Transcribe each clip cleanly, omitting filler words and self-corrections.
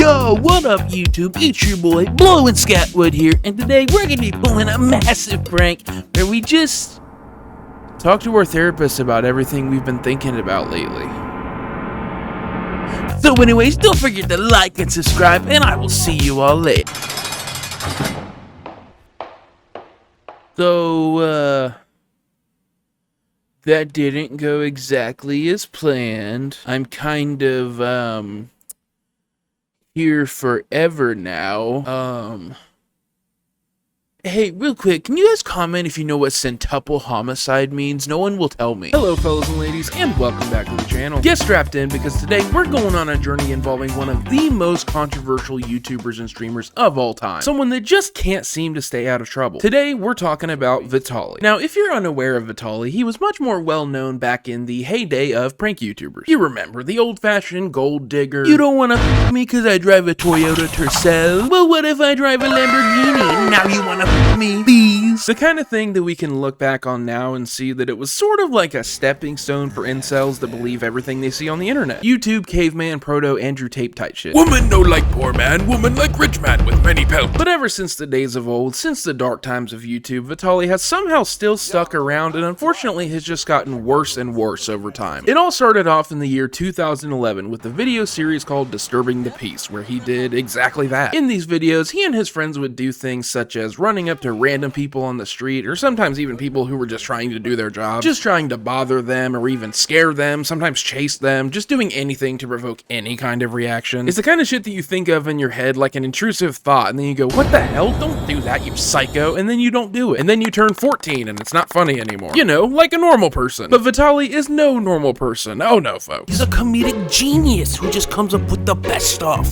Yo, what up YouTube? It's your boy, Blowin' Scatwood here, and today we're gonna be pulling a massive prank where we just talk to our therapist about everything we've been thinking about lately. So anyways, don't forget to like and subscribe, and I will see you all later. So, that didn't go exactly as planned. I'm kind of, here forever now. Hey, real quick, can you guys comment if you know what centuple homicide means? No one will tell me. Hello, fellas and ladies, and welcome back to the channel. Get strapped in, because today we're going on a journey involving one of the most controversial YouTubers and streamers of all time. Someone that just can't seem to stay out of trouble. Today, we're talking about Vitaly. Now, if you're unaware of Vitaly, he was much more well known back in the heyday of prank YouTubers. You remember, the old-fashioned gold digger. You don't wanna f me cause I drive a Toyota Tercel? Well, what if I drive a Lamborghini? Now you wanna me, please. The kind of thing that we can look back on now and see that it was sort of like a stepping stone for incels that believe everything they see on the internet. YouTube, caveman, proto, Andrew Tate type shit. Woman no like poor man, woman like rich man with many pelts. But ever since the days of old, since the dark times of YouTube, Vitaly has somehow still stuck around and unfortunately has just gotten worse and worse over time. It all started off in the year 2011 with the video series called Disturbing the Peace, where he did exactly that. In these videos, he and his friends would do things such as running up to random people on the street, or sometimes even people who were just trying to do their job, just trying to bother them or even scare them, sometimes chase them, just doing anything to provoke any kind of reaction. It's the kind of shit that you think of in your head like an intrusive thought, and then you go, what the hell? Don't do that, you psycho, and then you don't do it. And then you turn 14 and it's not funny anymore. You know, like a normal person. But Vitaly is no normal person. Oh no, folks. He's a comedic genius who just comes up with the best stuff.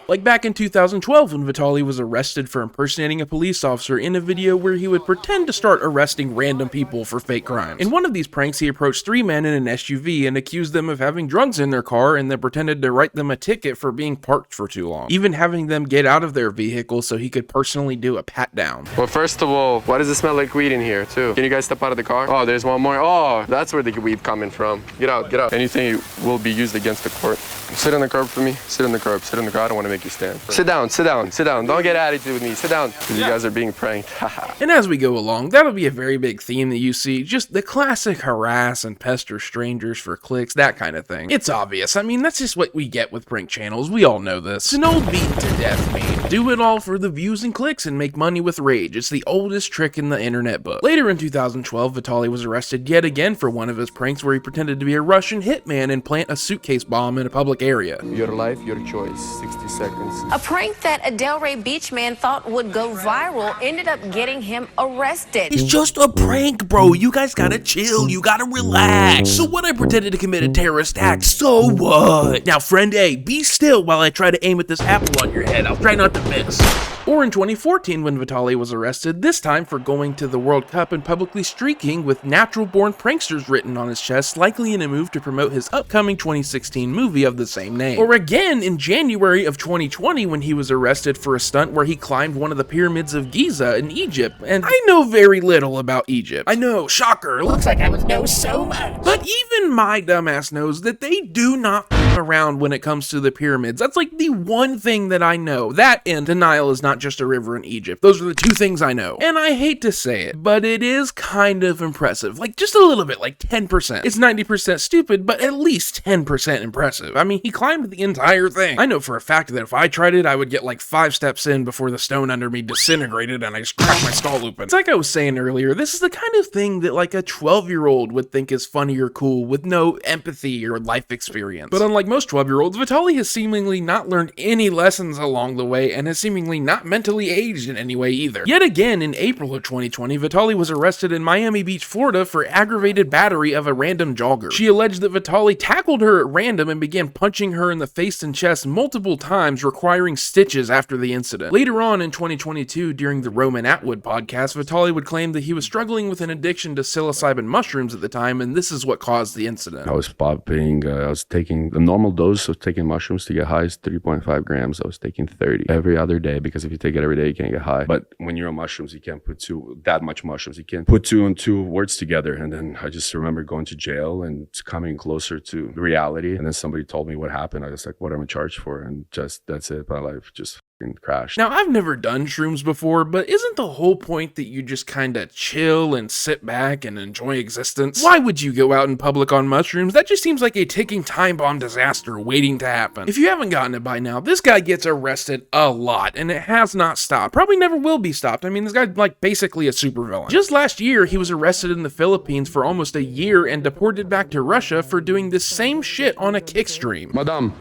Like back in 2012 when Vitaly was arrested for impersonating a police officer in a video where he would pretend to start arresting random people for fake crimes. In one of these pranks, he approached 3 men in an SUV and accused them of having drugs in their car and then pretended to write them a ticket for being parked for too long, even having them get out of their vehicle so he could personally do a pat down. Well, first of all, why does it smell like weed in here too? Can you guys step out of the car? Oh, there's one more. Oh, that's where the weed coming from. Get out, get out. Anything will be used against the court. Sit on the curb for me. Sit on the curb. Sit on the curb. I don't want to make you stand. Sit down, sit down, sit down. Don't get attitude with me. Sit down. Because you guys are being pranked. And as we go along, that'll be a very big theme that you see. Just the classic harass and pester strangers for clicks, that kind of thing. It's obvious. I mean, that's just what we get with prank channels. We all know this. It's an old beaten to death meme. Do it all for the views and clicks and make money with rage. It's the oldest trick in the internet book. Later in 2012, Vitaly was arrested yet again for one of his pranks where he pretended to be a Russian hitman and plant a suitcase bomb in a public area. Your life, your choice. 60 seconds. A prank that a Delray Beach man thought would go viral ended up getting him arrested. It's just a prank, bro. You guys gotta chill. You gotta relax. So what? I pretended to commit a terrorist act. So what? Now, friend A, be still while I try to aim at this apple on your head. I'll try not to miss. Or in 2014 when Vitaly was arrested, this time for going to the World Cup and publicly streaking with natural-born pranksters written on his chest, likely in a move to promote his upcoming 2016 movie of the same name. Or again in January of 2020 when he was arrested for a stunt where he climbed one of the pyramids of Giza in Egypt. And I know very little about Egypt. I know, shocker, looks like I would know so much. But even my dumbass knows that they do not f around when it comes to the pyramids. That's like the one thing that I know. That and the Nile is not just a river in Egypt. Those are the two things I know. And I hate to say it, but it is kind of impressive. Like just a little bit, like 10%. It's 90% stupid, but at least 10% impressive. I mean, he climbed the entire thing. I know for a fact that if I tried it, I would get like 5 steps in before the stone under me disintegrated and I just cracked my skull open. It's like I was saying earlier, this is the kind of thing that like a 12-year-old would think is funny or cool with no empathy or life experience. But unlike most 12-year-olds, Vitaly has seemingly not learned any lessons along the way and has seemingly not mentally aged in any way either. Yet again, in April of 2020, Vitaly was arrested in Miami Beach, Florida for aggravated battery of a random jogger. She alleged that Vitaly tackled her at random and began punching her in the face and chest multiple times, requiring stitches after the incident. Later on in 2022, during the Roman Atwood podcast, Vitaly would claim that he was struggling with an addiction to psilocybin mushrooms at the time, and this is what caused the incident. I was popping, I was taking the normal dose of taking mushrooms to get high is 3.5 grams. I was taking 30 every other day because if you take it every day, you can't get high. But when you're on mushrooms, you can't put that much mushrooms. You can't put two and two words together. And then I just remember going to jail and coming closer to reality. And then somebody told me what happened. I was like, what am I charged for? And just, that's it. My life just crashed. Now, I've never done shrooms before, but isn't the whole point that you just kind of chill and sit back and enjoy existence? Why would you go out in public on mushrooms? That just seems like a ticking time bomb disaster waiting to happen. If you haven't gotten it by now, this guy gets arrested a lot, and it has not stopped. Probably never will be stopped. I mean, this guy's like basically a supervillain. Just last year, he was arrested in the Philippines for almost a year and deported back to Russia for doing the same shit on a kick stream. Madam,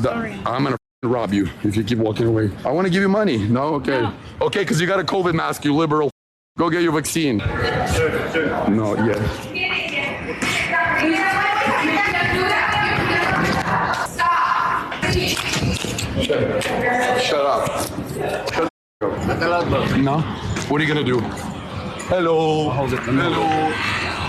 Sorry. I'm gonna rob you if you keep walking away. I want to give you money. No? Okay. No. Okay, because you got a COVID mask, you liberal. Go get your vaccine. No, yeah. Shut up. Shut up. No? What are you gonna do? Hello. Hello.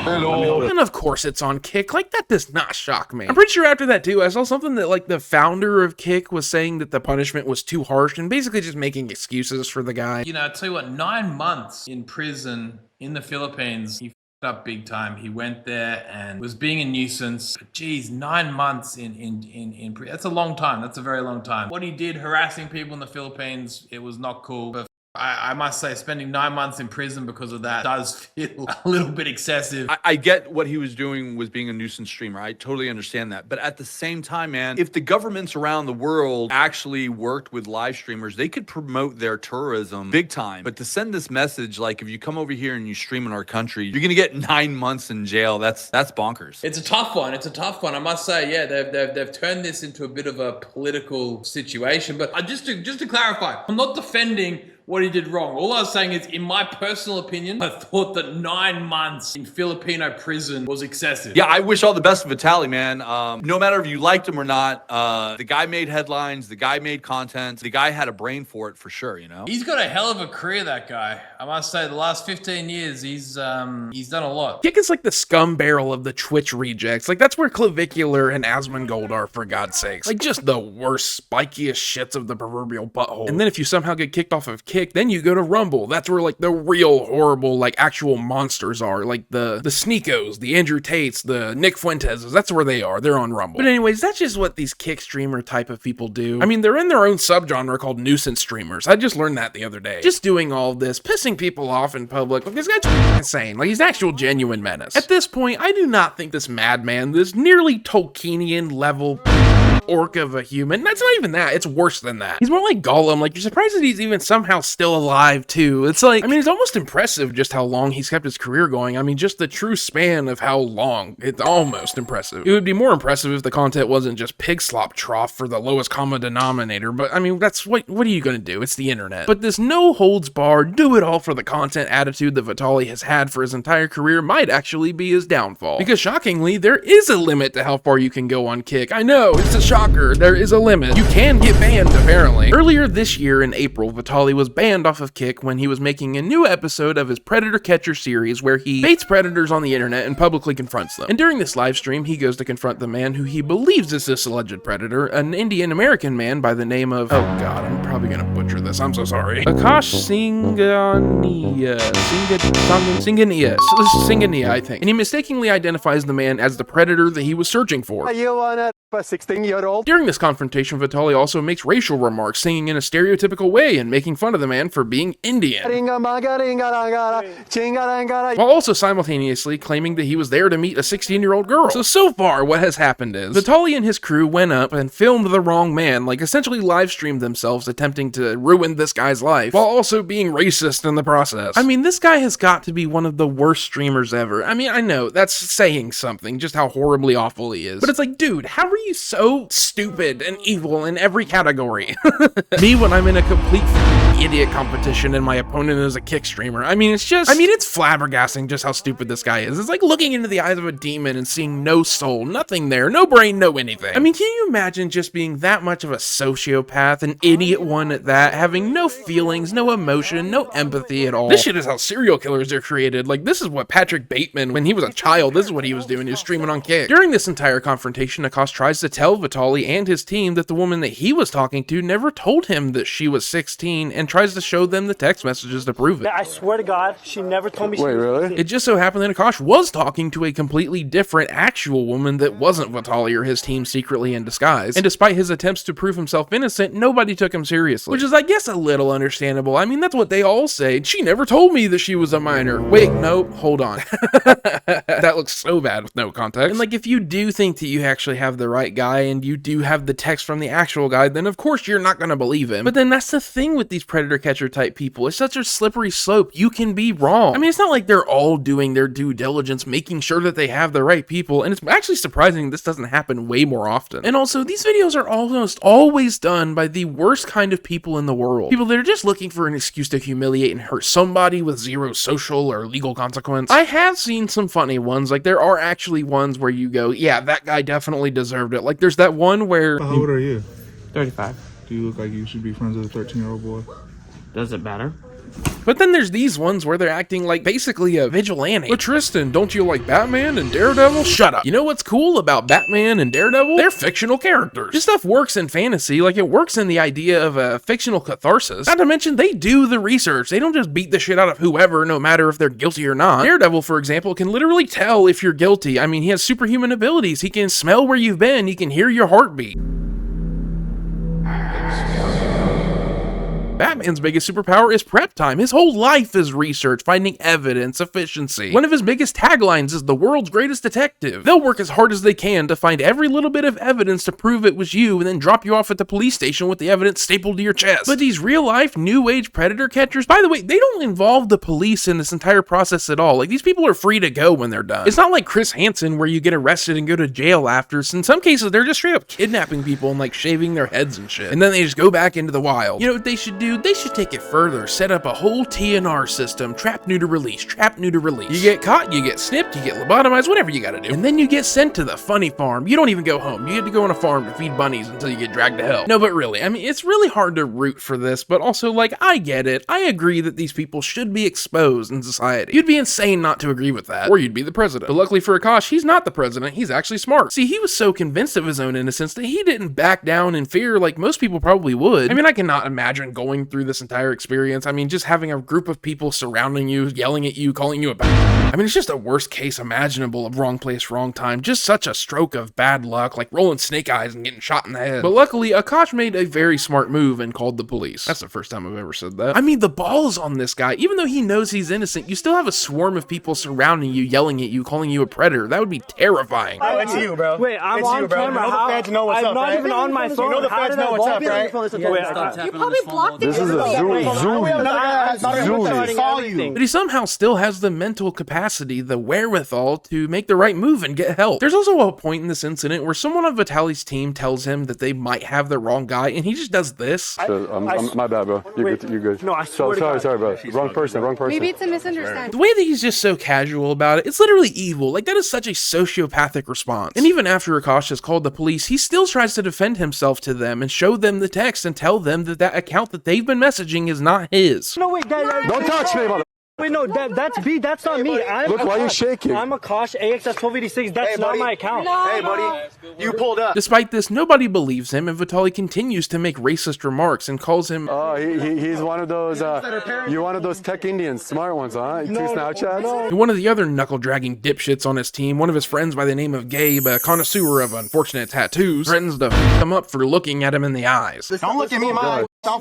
Hello. And of course it's on Kick. Like, that does not shock me. I'm pretty sure after that too, I saw something that like the founder of Kick was saying that the punishment was too harsh and basically just making excuses for the guy. You know, I tell you what, 9 months in prison in the Philippines, he f***ed up big time. He went there and was being a nuisance. But geez, 9 months in prison. That's a long time. That's a very long time. What he did, harassing people in the Philippines, it was not cool. But I must say, spending 9 months in prison because of that does feel a little bit excessive. I get what he was doing was being a nuisance streamer. I totally understand that. But at the same time, man, if the governments around the world actually worked with live streamers, they could promote their tourism big time. But to send this message, like if you come over here and you stream in our country, you're going to get 9 months in jail. That's bonkers. It's a tough one. It's a tough one. I must say, yeah, they've turned this into a bit of a political situation. But just to clarify, I'm not defending what he did wrong. All I was saying is, in my personal opinion, I thought that 9 months in Filipino prison was excessive. Yeah, I wish all the best to Vitaly, man. No matter if you liked him or not, the guy made headlines, the guy made content, the guy had a brain for it for sure, you know? He's got a hell of a career, that guy. I must say, the last 15 years, he's done a lot. Kick is like the scum barrel of the Twitch rejects. Like, that's where Clavicular and Asmongold are, for God's sakes. Like, just the worst, spikiest shits of the proverbial butthole. And then if you somehow get kicked off of Kick, then you go to Rumble. That's where like the real horrible, like actual monsters are. Like the Sneekos, the Andrew Tates, the Nick Fuentez's. That's where they are. They're on Rumble. But anyways, that's just what these Kick streamer type of people do. I mean, they're in their own subgenre called nuisance streamers. I just learned that the other day. Just doing all this, pissing people off in public. Like, this guy's insane. Like, he's an actual genuine menace. At this point, I do not think this madman, this nearly Tolkienian level orc of a human. That's not even that. It's worse than that. He's more like Gollum. Like, you're surprised that he's even somehow still alive, too. It's like, I mean, it's almost impressive just how long he's kept his career going. I mean, just the true span of how long. It's almost impressive. It would be more impressive if the content wasn't just pig slop trough for the lowest common denominator, but I mean, that's what are you gonna do? It's the internet. But this no holds barred, do it all for the content attitude that Vitaly has had for his entire career might actually be his downfall. Because shockingly, there is a limit to how far you can go on Kick. I know, it's a shocker. There is a limit. You can get banned, apparently. Earlier this year in April, Vitaly was banned off of Kick when he was making a new episode of his Predator Catcher series where he baits predators on the internet and publicly confronts them. And during this live stream, he goes to confront the man who he believes is this alleged predator, an Indian-American man by the name of, oh god, I'm probably gonna butcher this, I'm so sorry. Akash Singhania, I think. And he mistakenly identifies the man as the predator that he was searching for. You wanna a 16-year-old? During this confrontation, Vitaly also makes racial remarks, singing in a stereotypical way and making fun of the man for being Indian. While also simultaneously claiming that he was there to meet a 16-year-old girl. So far, what has happened is, Vitaly and his crew went up and filmed the wrong man, like essentially live streamed themselves attempting to ruin this guy's life, while also being racist in the process. I mean, this guy has got to be one of the worst streamers ever. I mean, I know, that's saying something, just how horribly awful he is. But it's like, dude, how are you so stupid and evil in every category? Me, when I'm in a complete idiot competition and my opponent is a kick streamer. I mean, it's flabbergasting just how stupid this guy is. It's like looking into the eyes of a demon and seeing no soul, nothing there, no brain, no anything. I mean, can you imagine just being that much of a sociopath, an idiot one at that, having no feelings, no emotion, no empathy at all? This shit is how serial killers are created. Like, this is what Patrick Bateman, when he was a child, this is what he was doing. He was streaming on Kick. During this entire confrontation, Akash tries to tell Vitaly and his team that the woman that he was talking to never told him that she was 16 and tries to show them the text messages to prove it. I swear to God, she never told me she was 16. Really? It just so happened that Akash was talking to a completely different actual woman that wasn't Vitaly or his team secretly in disguise. And despite his attempts to prove himself innocent, nobody took him seriously. Which is, I guess, a little understandable. I mean, that's what they all say. She never told me that she was a minor. Wait, no, hold on. That looks so bad with no context. And like, if you do think that you actually have the right guy and you do have the text from the actual guy, then of course you're not gonna believe him. But then that's the thing with these predator catcher type people. It's such a slippery slope. You can be wrong. I mean, it's not like they're all doing their due diligence, making sure that they have the right people. And it's actually surprising this doesn't happen way more often. And also, these videos are almost always done by the worst kind of people in the world. People that are just looking for an excuse to humiliate and hurt somebody with zero social or legal consequence. I have seen some funny ones. Like, there are actually ones where you go, yeah, that guy definitely deserved it. Like, there's that one where... How old are you? 35. Do you look like you should be friends with a 13-year-old boy? Does it matter? But then there's these ones where they're acting like basically a vigilante. But Tristan, don't you like Batman and Daredevil? Shut up. You know what's cool about Batman and Daredevil? They're fictional characters. This stuff works in fantasy, like it works in the idea of a fictional catharsis. Not to mention, they do the research. They don't just beat the shit out of whoever, no matter if they're guilty or not. Daredevil, for example, can literally tell if you're guilty. I mean, he has superhuman abilities. He can smell where you've been. He can hear your heartbeat. Batman's biggest superpower is prep time. His whole life is research, finding evidence, efficiency. One of his biggest taglines is the world's greatest detective. They'll work as hard as they can to find every little bit of evidence to prove it was you and then drop you off at the police station with the evidence stapled to your chest. But these real-life, new-age predator catchers, by the way, they don't involve the police in this entire process at all. Like, these people are free to go when they're done. It's not like Chris Hansen where you get arrested and go to jail after. So in some cases, they're just straight up kidnapping people and like shaving their heads and shit. And then they just go back into the wild. You know what they should do? They should take it further, set up a whole TNR system, trap, neuter, release, trap, neuter, release. You get caught, you get snipped, you get lobotomized, whatever you gotta do. And then you get sent to the funny farm. You don't even go home. You get to go on a farm to feed bunnies until you get dragged to hell. No, but really, I mean, it's really hard to root for this, but also, like, I get it. I agree that these people should be exposed in society. You'd be insane not to agree with that, or you'd be the president. But luckily for Akash, he's not the president. He's actually smart. See, he was so convinced of his own innocence that he didn't back down in fear like most people probably would. I mean, I cannot imagine going through this entire experience. I mean, just having a group of people surrounding you, yelling at you, calling you a I mean, it's just a worst case imaginable of wrong place, wrong time. Just such a stroke of bad luck, like rolling snake eyes and getting shot in the head. But luckily, Akash made a very smart move and called the police. That's the first time I've ever said that. I mean, the balls on this guy, even though he knows he's innocent, you still have a swarm of people surrounding you, yelling at you, calling you a predator. That would be terrifying. Oh, it's you, bro. Wait, I'm it's on you, bro. camera. You know the fans know what's up, I'm not right? even on my phone. You know the fans know what's up, right? You probably blocked it. This is a zoo. But he somehow still has the mental capacity, the wherewithal to make the right move and get help. There's also a point in this incident where someone on Vitaly's team tells him that they might have the wrong guy, and he just does this. My bad, bro. You're good. No, I swear to God. Sorry, bro. Wrong person. Maybe it's a misunderstanding. The way that he's just so casual about it, it's literally evil. Like, that is such a sociopathic response. And even after Akash has called the police, he still tries to defend himself to them and show them the text and tell them that that account that they've been messaging is not his. No, wait, Don't touch me, mother. Wait, no, that's B. That's not me. Look, why are you shaking? I'm Akash AXS 1286. That's not my account. Hey, buddy, you pulled up. Despite this, nobody believes him, and Vitaly continues to make racist remarks and calls him, oh, he's one of those, you're one of those tech Indians, smart ones, huh? You do Snapchat? And one of the other knuckle-dragging dipshits on his team, one of his friends by the name of Gabe, a connoisseur of unfortunate tattoos, threatens to f*** him up for looking at him in the eyes. Don't look at me in my eyes.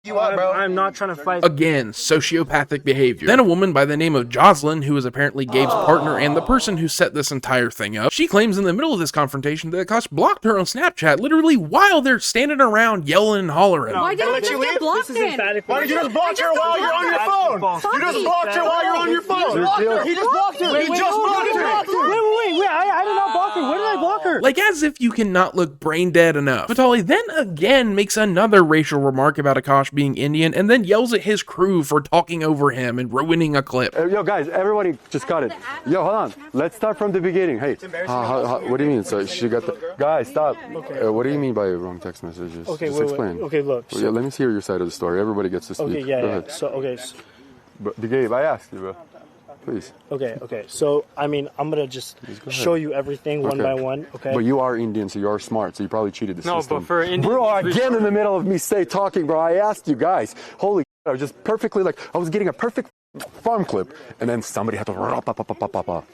You up, bro. I'm not trying to fight. Again, sociopathic behavior. Then a woman by the name of Jocelyn, who is apparently Gabe's partner and the person who set this entire thing up, she claims in the middle of this confrontation that Akash blocked her on Snapchat literally while they're standing around yelling and hollering. Why didn't you get blocked then? Why did you just block her while you're on your phone? You just blocked her while you're on your phone. He just blocked her. He just blocked her. Wait, I did not block her. Where did I block her? Like, as if you cannot look brain dead enough. Vitaly then again makes another racial remark about Akash being Indian, and then yells at his crew for talking over him and ruining a clip. Yo, guys, everybody just cut it. Yo, hold on. Let's start from the beginning. Hey, what do you mean? So she got the... Guys, stop. Okay. What do you mean by wrong text messages? Okay, just explain. Okay, look. Well, yeah, let me hear your side of the story. Everybody gets to speak. Okay, yeah, Go yeah. ahead. So, okay. But, Gabe, I asked you, bro. Please. Okay. So, I mean, I'm gonna just show you everything one by one, okay? But you are Indian, so you are smart, so you probably cheated the system. No, but for Indian... Bro, again in the middle of me talking, bro, I asked you guys. Holy I was just perfectly, like, I was getting a perfect farm clip, and then somebody had to...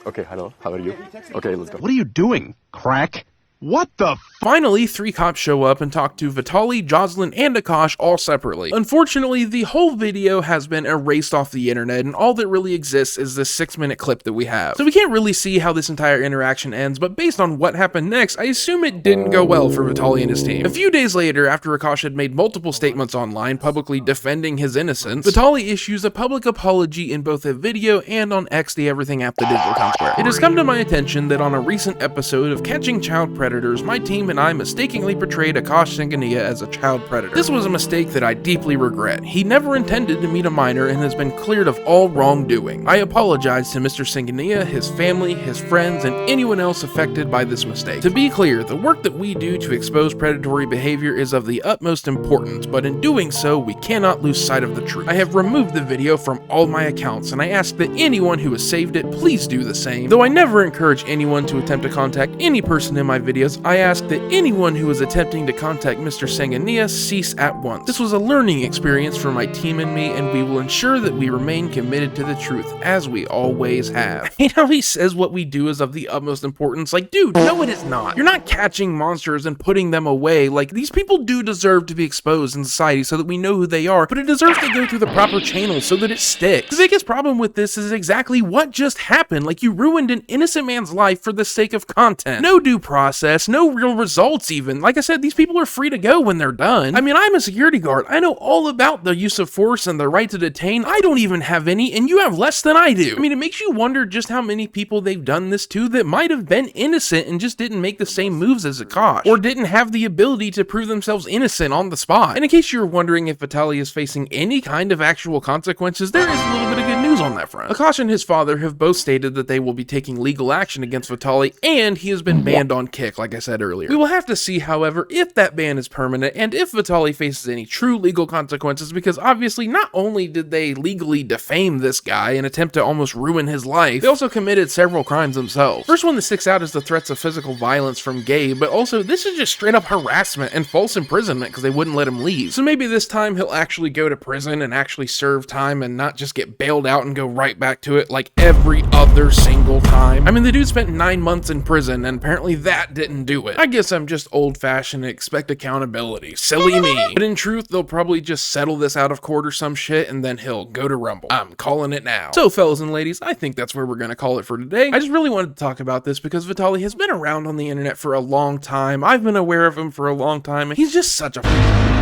Okay, hello, how are you? Okay, let's go. What are you doing, crack? What the Finally, 3 cops show up and talk to Vitaly, Jocelyn, and Akash all separately. Unfortunately, the whole video has been erased off the internet, and all that really exists is this 6-minute clip that we have. So we can't really see how this entire interaction ends, but based on what happened next, I assume it didn't go well for Vitaly and his team. A few days later, after Akash had made multiple statements online publicly defending his innocence, Vitaly issues a public apology in both a video and on X, the Everything app, the digital town square. It has come to my attention that on a recent episode of Catching Child Predators, my team and I mistakenly portrayed Akash Singhania as a child predator. This was a mistake that I deeply regret. He never intended to meet a minor and has been cleared of all wrongdoing. I apologize to Mr. Singhania, his family, his friends, and anyone else affected by this mistake. To be clear, the work that we do to expose predatory behavior is of the utmost importance, but in doing so, we cannot lose sight of the truth. I have removed the video from all my accounts, and I ask that anyone who has saved it please do the same. Though I never encourage anyone to attempt to contact any person in my videos, I ask that anyone who is attempting to contact Mr. Singhania cease at once. This was a learning experience for my team and me, and we will ensure that we remain committed to the truth, as we always have. You know, he says what we do is of the utmost importance. Like, dude, no it is not. You're not catching monsters and putting them away. Like, these people do deserve to be exposed in society so that we know who they are, but it deserves to go through the proper channels so that it sticks. The biggest problem with this is exactly what just happened. Like, you ruined an innocent man's life for the sake of content. No due process, no real results even. Like I said, these people are free to go when they're done. I mean, I'm a security guard. I know all about the use of force and the right to detain. I don't even have any, and you have less than I do. I mean, it makes you wonder just how many people they've done this to that might have been innocent and just didn't make the same moves as Akash, or didn't have the ability to prove themselves innocent on the spot. And in case you're wondering if Vitaly is facing any kind of actual consequences, there is a little bit of good news on that front. Akash and his father have both stated that they will be taking legal action against Vitaly, and he has been banned on Kick, like I said earlier. We will have to see, however, if that ban is permanent and if Vitaly faces any true legal consequences, because obviously not only did they legally defame this guy and attempt to almost ruin his life, they also committed several crimes themselves. First one that sticks out is the threats of physical violence from Gabe, but also this is just straight up harassment and false imprisonment because they wouldn't let him leave. So maybe this time he'll actually go to prison and actually serve time and not just get bailed out and go right back to it like every other single time. I mean, the dude spent 9 months in prison and apparently that didn't do it. I guess I'm just old-fashioned and expect accountability. Silly me. But in truth, they'll probably just settle this out of court or some shit and then he'll go to Rumble. I'm calling it now. So fellas and ladies, I think that's where we're gonna call it for today. I just really wanted to talk about this because Vitaly has been around on the internet for a long time. I've been aware of him for a long time and he's just such a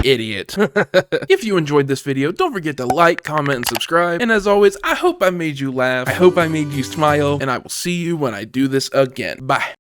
idiot. If you enjoyed this video, don't forget to like, comment, and subscribe. And as always, I hope I made you laugh. I hope I made you smile, and I will see you when I do this again. Bye.